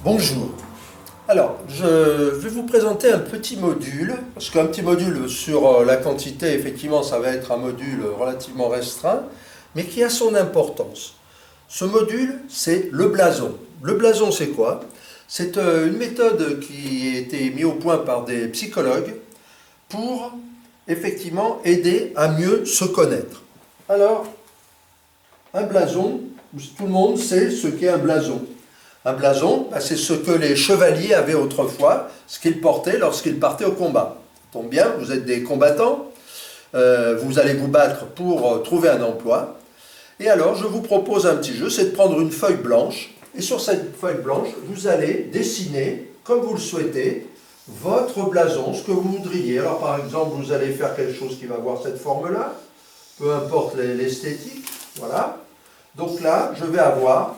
Bonjour. Alors, je vais vous présenter un petit module, parce qu'un petit module sur la quantité, effectivement, ça va être un module relativement restreint, mais qui a son importance. Ce module, c'est le blason. Le blason, c'est quoi? C'est une méthode qui a été mise au point par des psychologues pour, effectivement, aider à mieux se connaître. Alors, un blason, tout le monde sait ce qu'est un blason. Un blason, c'est ce que les chevaliers avaient autrefois, ce qu'ils portaient lorsqu'ils partaient au combat. Ça tombe bien, vous êtes des combattants, vous allez vous battre pour trouver un emploi. Et alors, je vous propose un petit jeu, c'est de prendre une feuille blanche, et sur cette feuille blanche, vous allez dessiner, comme vous le souhaitez, votre blason, ce que vous voudriez. Alors, par exemple, vous allez faire quelque chose qui va avoir cette forme-là, peu importe l'esthétique, voilà. Donc là, je vais avoir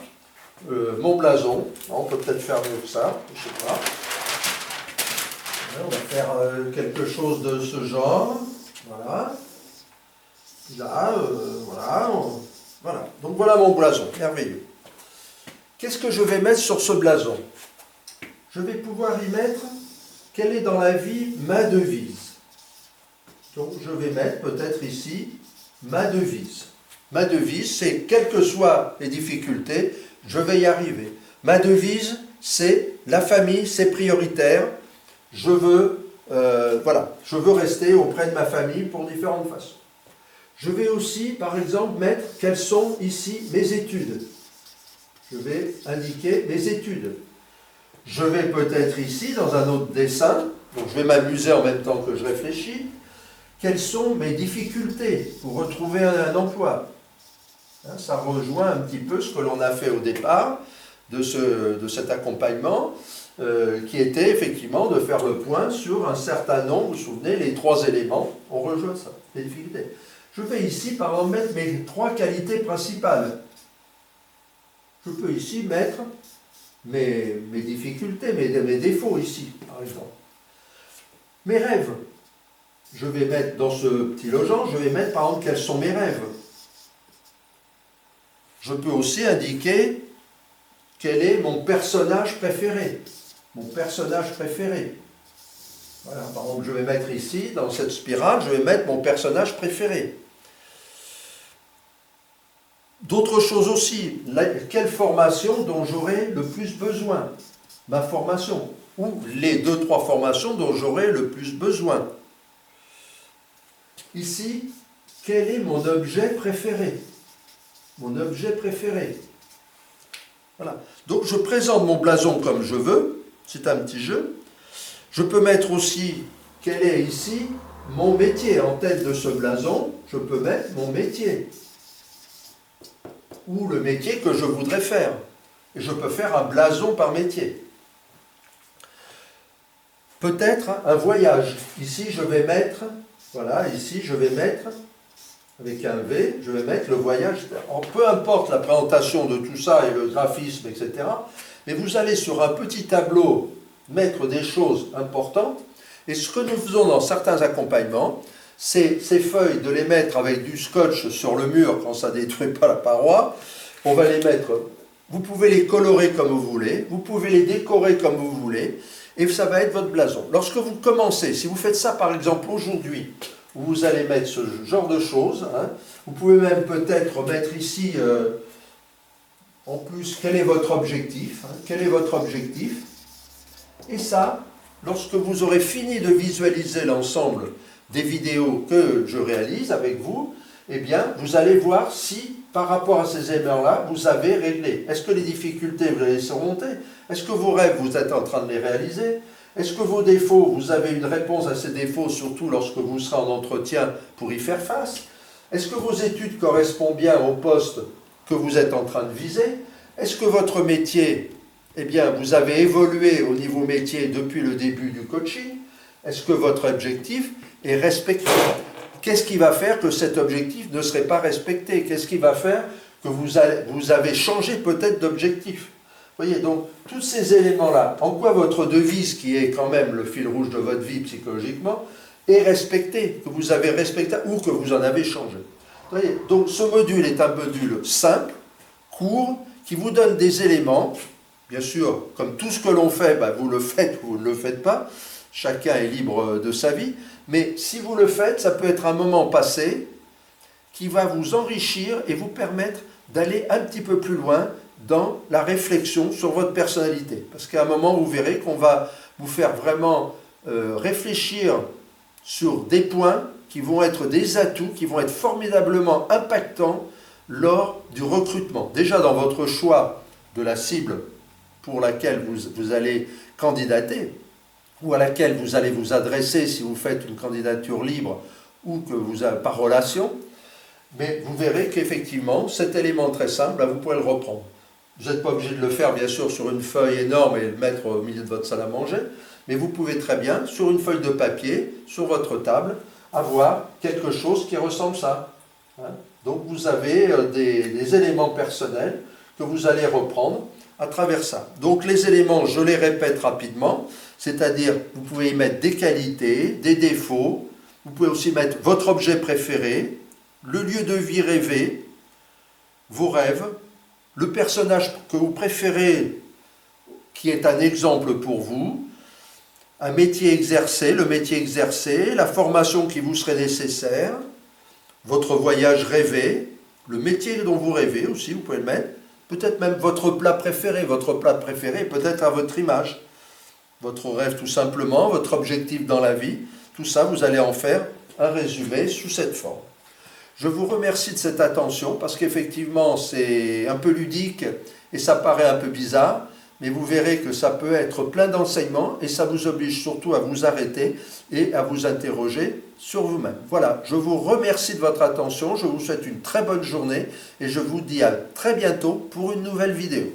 mon blason. On peut peut-être faire mieux que ça, je ne sais pas. On va faire quelque chose de ce genre. Voilà. Là, voilà. Voilà. Donc voilà mon blason, merveilleux. Qu'est-ce que je vais mettre sur ce blason? Je vais pouvoir y mettre quelle est dans la vie ma devise. Donc je vais mettre peut-être ici ma devise. Ma devise, c'est quelles que soient les difficultés, je vais y arriver. Ma devise, c'est la famille, c'est prioritaire. Je veux, voilà, je veux rester auprès de ma famille pour différentes façons. Je vais aussi, par exemple, mettre quelles sont ici mes études. Je vais indiquer mes études. Je vais peut-être ici, dans un autre dessin, donc je vais m'amuser en même temps que je réfléchis, quelles sont mes difficultés pour retrouver un emploi. Ça rejoint un petit peu ce que l'on a fait au départ de cet accompagnement, qui était effectivement de faire le point sur un certain nombre, vous vous souvenez, les 3 éléments, on rejoint ça, les difficultés. Je vais ici, par exemple, mettre mes 3 qualités principales. Je peux ici mettre mes difficultés, mes défauts ici, par exemple. Mes rêves. Je vais mettre dans ce petit logeant, je vais mettre par exemple quels sont mes rêves. Je peux aussi indiquer quel est mon personnage préféré. Mon personnage préféré. Voilà, par exemple, je vais mettre ici, dans cette spirale, je vais mettre mon personnage préféré. D'autres choses aussi. Quelle formation dont j'aurai le plus besoin? Ma formation. Ou les 2-3 formations dont j'aurai le plus besoin. Ici, quel est mon objet préféré? Mon objet préféré. Voilà. Donc je présente mon blason comme je veux, c'est un petit jeu. Je peux mettre aussi quel est ici mon métier. En tête de ce blason, je peux mettre mon métier. Ou le métier que je voudrais faire. Et je peux faire un blason par métier. Peut-être un voyage. Ici je vais mettre, voilà, ici je vais mettre avec un V, je vais mettre le voyage. Peu importe la présentation de tout ça et le graphisme, etc. Mais vous allez sur un petit tableau mettre des choses importantes. Et ce que nous faisons dans certains accompagnements, c'est ces feuilles de les mettre avec du scotch sur le mur quand ça ne détruit pas la paroi. On va les mettre, vous pouvez les colorer comme vous voulez, vous pouvez les décorer comme vous voulez, et ça va être votre blason. Lorsque vous commencez, si vous faites ça par exemple aujourd'hui, où vous allez mettre ce genre de choses. Vous pouvez même peut-être mettre ici, en plus, quel est votre objectif. Quel est votre objectif? Et ça, lorsque vous aurez fini de visualiser l'ensemble des vidéos que je réalise avec vous, eh bien, vous allez voir si, par rapport à ces éléments-là, vous avez réglé. Est-ce que les difficultés, vous allez les surmonter? Est-ce que vos rêves, vous êtes en train de les réaliser? Est-ce que vos défauts, vous avez une réponse à ces défauts, surtout lorsque vous serez en entretien pour y faire face? Est-ce que vos études correspondent bien au poste que vous êtes en train de viser? Est-ce que votre métier, eh bien, vous avez évolué au niveau métier depuis le début du coaching? Est-ce que votre objectif est respecté? Qu'est-ce qui va faire que cet objectif ne serait pas respecté? Qu'est-ce qui va faire que vous avez changé peut-être d'objectif? Voyez, donc, tous ces éléments-là, en quoi votre devise, qui est quand même le fil rouge de votre vie psychologiquement, est respectée, que vous avez respecté ou que vous en avez changé. Voyez, donc, ce module est un module simple, court, qui vous donne des éléments bien sûr, comme tout ce que l'on fait, ben, vous le faites ou vous ne le faites pas. Chacun est libre de sa vie. Mais si vous le faites, ça peut être un moment passé qui va vous enrichir et vous permettre d'aller un petit peu plus loin dans la réflexion sur votre personnalité. Parce qu'à un moment, vous verrez qu'on va vous faire vraiment réfléchir sur des points qui vont être des atouts, qui vont être formidablement impactants lors du recrutement. Déjà dans votre choix de la cible pour laquelle vous allez candidater, ou à laquelle vous allez vous adresser si vous faites une candidature libre ou que vous avez par relation, mais vous verrez qu'effectivement, cet élément très simple, vous pouvez le reprendre. Vous n'êtes pas obligé de le faire, bien sûr, sur une feuille énorme et le mettre au milieu de votre salle à manger, mais vous pouvez très bien, sur une feuille de papier, sur votre table, avoir quelque chose qui ressemble à ça. Donc vous avez des éléments personnels que vous allez reprendre à travers ça. Donc les éléments, je les répète rapidement, c'est-à-dire vous pouvez y mettre des qualités, des défauts, vous pouvez aussi mettre votre objet préféré, le lieu de vie rêvé, vos rêves, le personnage que vous préférez qui est un exemple pour vous, un métier exercé, le métier exercé, la formation qui vous serait nécessaire, votre voyage rêvé, le métier dont vous rêvez aussi, vous pouvez le mettre, peut-être même votre plat préféré peut-être à votre image, votre rêve tout simplement, votre objectif dans la vie, tout ça, vous allez en faire un résumé sous cette forme. Je vous remercie de cette attention parce qu'effectivement c'est un peu ludique et ça paraît un peu bizarre, mais vous verrez que ça peut être plein d'enseignements et ça vous oblige surtout à vous arrêter et à vous interroger sur vous-même. Voilà, je vous remercie de votre attention, je vous souhaite une très bonne journée et je vous dis à très bientôt pour une nouvelle vidéo.